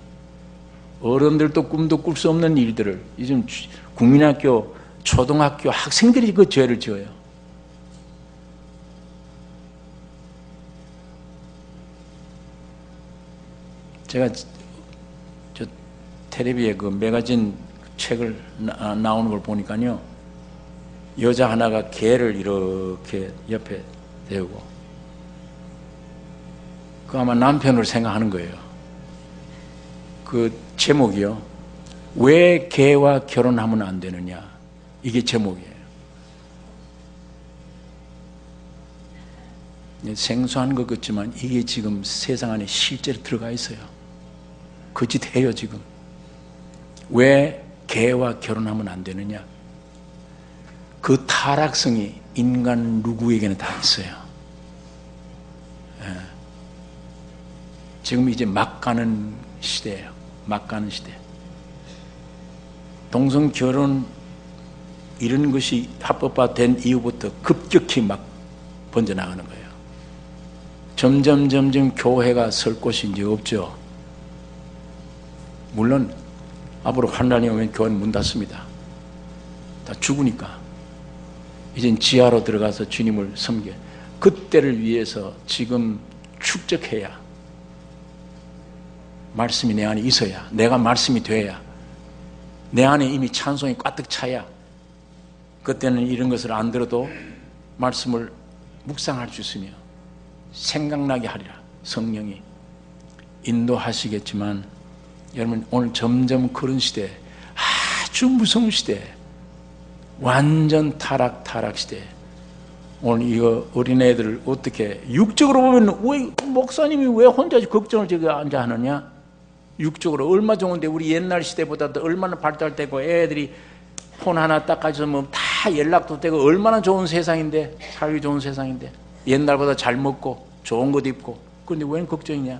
어른들도 꿈도 꿀 수 없는 일들을 요즘 국민학교, 초등학교 학생들이 그 죄를 지어요. 제가 저 텔레비에 그 매거진 책을 나오는 걸 보니까요, 여자 하나가 개를 이렇게 옆에 대고, 그 아마 남편을 생각하는 거예요. 그 제목이요, 왜 개와 결혼하면 안 되느냐, 이게 제목이에요. 생소한 것 같지만 이게 지금 세상 안에 실제로 들어가 있어요. 그 짓 해요. 지금 왜 개와 결혼하면 안 되느냐, 그 타락성이 인간 누구에게나 다 있어요. 지금 이제 막 가는 시대예요. 막 가는 시대. 동성 결혼 이런 것이 합법화된 이후부터 급격히 막 번져나가는 거예요. 점점 교회가 설 곳이 이제 없죠. 물론 앞으로 환란이 오면 교회는 문 닫습니다. 다 죽으니까. 이젠 지하로 들어가서 주님을 섬겨. 그때를 위해서 지금 축적해야, 말씀이 내 안에 있어야, 내가 말씀이 돼야, 내 안에 이미 찬송이 가득 차야, 그때는 이런 것을 안 들어도 말씀을 묵상할 수 있으며 생각나게 하리라. 성령이 인도하시겠지만, 여러분, 오늘 점점 그런 시대, 아주 무서운 시대, 완전 타락 시대. 오늘 이거 어린애들을 어떻게, 육적으로 보면 왜 목사님이 왜 혼자 걱정을 저기 앉아 하느냐? 육적으로 얼마 좋은데, 우리 옛날 시대보다도 얼마나 발달되고, 애들이 폰 하나 딱 가지고 다 연락도 되고, 얼마나 좋은 세상인데, 살기 좋은 세상인데, 옛날보다 잘 먹고 좋은 것도 입고. 그런데 웬 걱정이냐?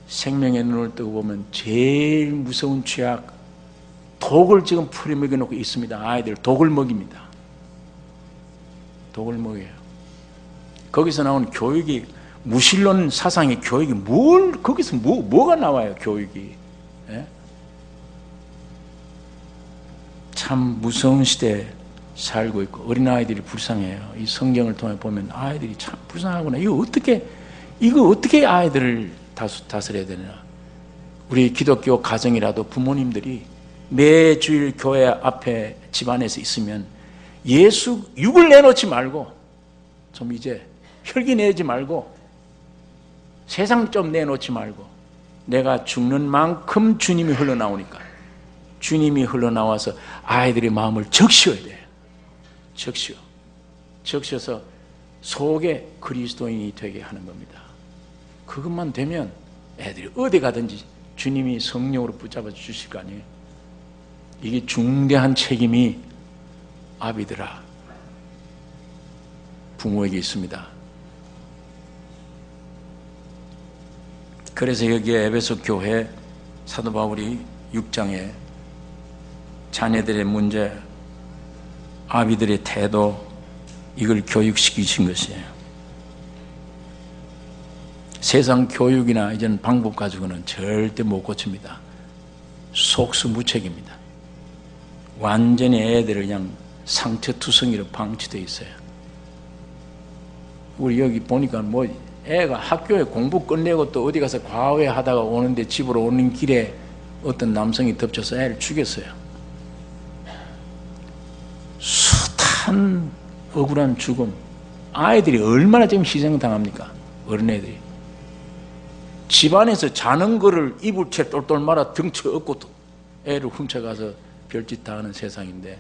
생명의 눈을 뜨고 보면 제일 무서운 죄악, 독을 지금 풀이먹여 놓고 있습니다. 아이들 독을 먹입니다. 독을 먹여요. 거기서 나오는 교육이, 무신론 사상의 교육이 거기서 뭐가 나와요, 교육이. 예? 참 무서운 시대에 살고 있고, 어린아이들이 불쌍해요. 이 성경을 통해 보면 아이들이 참 불쌍하구나. 이거 어떻게 아이들을 다스려야 되나. 우리 기독교 가정이라도 부모님들이 매주일 교회 앞에 집안에서 있으면 예수 육을 내놓지 말고, 좀 이제 혈기 내지 말고, 세상 좀 내놓지 말고, 내가 죽는 만큼 주님이 흘러나오니까, 주님이 흘러나와서 아이들의 마음을 적셔야 돼요. 적셔서 속에 그리스도인이 되게 하는 겁니다. 그것만 되면 애들이 어디 가든지 주님이 성령으로 붙잡아 주실 거 아니에요. 이게 중대한 책임이, 아비들아, 부모에게 있습니다. 그래서 여기에 에베소 교회 사도 바울이 6장에 자녀들의 문제, 아비들의 태도, 이걸 교육시키신 것이에요. 세상 교육이나 이전 방법 가지고는 절대 못 고칩니다. 속수무책입니다. 완전히 애들을 그냥 상처투성이로 방치되어 있어요. 우리 여기 보니까 뭐 애가 학교에 공부 끝내고 또 어디 가서 과외 하다가 오는데 집으로 오는 길에 어떤 남성이 덮쳐서 애를 죽였어요. 숱한 억울한 죽음. 아이들이 얼마나 지금 희생당합니까? 어린애들이. 집안에서 자는 거를 이불 채 똘똘 말아 등쳐 업고 애를 훔쳐가서 별짓 다 하는 세상인데,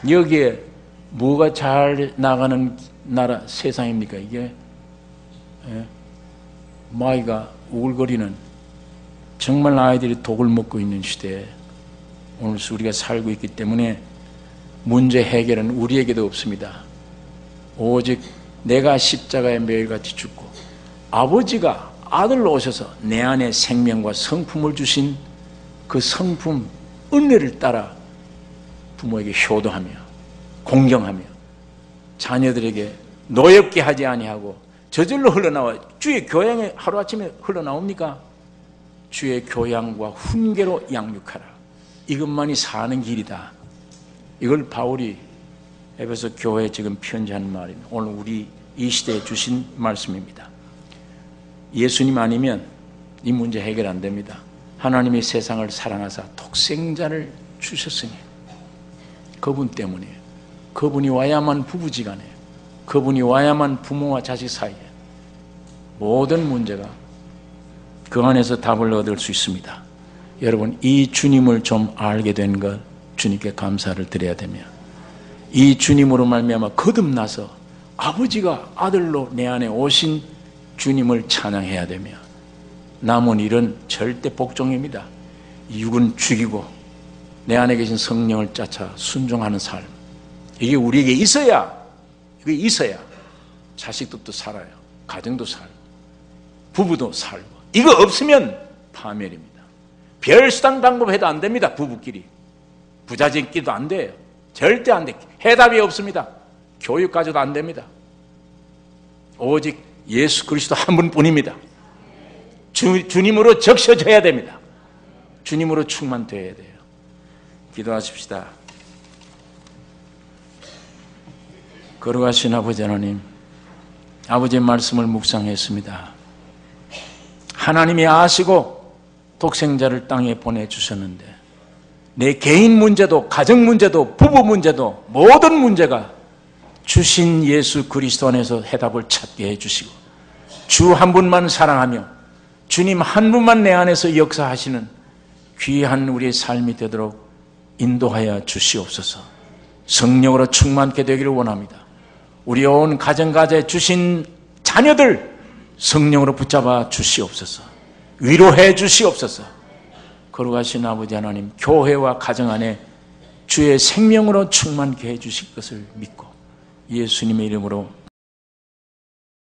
여기에 뭐가 잘 나가는 나라 세상입니까 이게? 예? 마이가 우글거리는, 정말 아이들이 독을 먹고 있는 시대에 오늘 우리가 살고 있기 때문에 문제 해결은 우리에게도 없습니다. 오직 내가 십자가에 매일같이 죽고 아버지가 아들로 오셔서 내 안에 생명과 성품을 주신 그 성품 은혜를 따라 부모에게 효도하며 공경하며 자녀들에게 노엽게 하지 아니하고 저절로 흘러나와. 주의 교양에 하루아침에 흘러나옵니까? 주의 교양과 훈계로 양육하라. 이것만이 사는 길이다. 이걸 바울이 에베소 교회에 지금 편지하는 말입니다. 오늘 우리 이 시대에 주신 말씀입니다. 예수님 아니면 이 문제 해결 안 됩니다. 하나님이 세상을 사랑하사 독생자를 주셨으니 그분 때문에, 그분이 와야만 부부지간에, 그분이 와야만 부모와 자식 사이에 모든 문제가 그 안에서 답을 얻을 수 있습니다. 여러분, 이 주님을 좀 알게 된 것 주님께 감사를 드려야 되며, 이 주님으로 말미암아 거듭나서 아버지가 아들로 내 안에 오신 주님을 찬양해야 되며, 남은 일은 절대 복종입니다. 육은 죽이고 내 안에 계신 성령을 쫓아 순종하는 삶, 이게 우리에게 있어야, 이게 있어야 자식도 살아요. 가정도 살고 부부도 살고. 이거 없으면 파멸입니다. 별 수단 방법 해도 안 됩니다. 부부끼리 부자진끼리도 안 돼요. 절대 안 돼. 해답이 없습니다. 교육 가져도 안 됩니다. 오직 예수 그리스도 한 분뿐입니다. 주님으로 적셔져야 됩니다. 주님으로 충만되어야 돼요. 기도하십시다. 거룩하신 아버지 하나님, 아버지의 말씀을 묵상했습니다. 하나님이 아시고 독생자를 땅에 보내주셨는데 내 개인 문제도, 가정 문제도, 부부 문제도, 모든 문제가 주신 예수 그리스도 안에서 해답을 찾게 해주시고, 주 한 분만 사랑하며 주님 한 분만 내 안에서 역사하시는 귀한 우리의 삶이 되도록 인도하여 주시옵소서. 성령으로 충만케 되기를 원합니다. 우리 온 가정가정에 주신 자녀들 성령으로 붙잡아 주시옵소서. 위로해 주시옵소서. 거룩하신 아버지 하나님, 교회와 가정 안에 주의 생명으로 충만케 해 주실 것을 믿고 예수님의 이름으로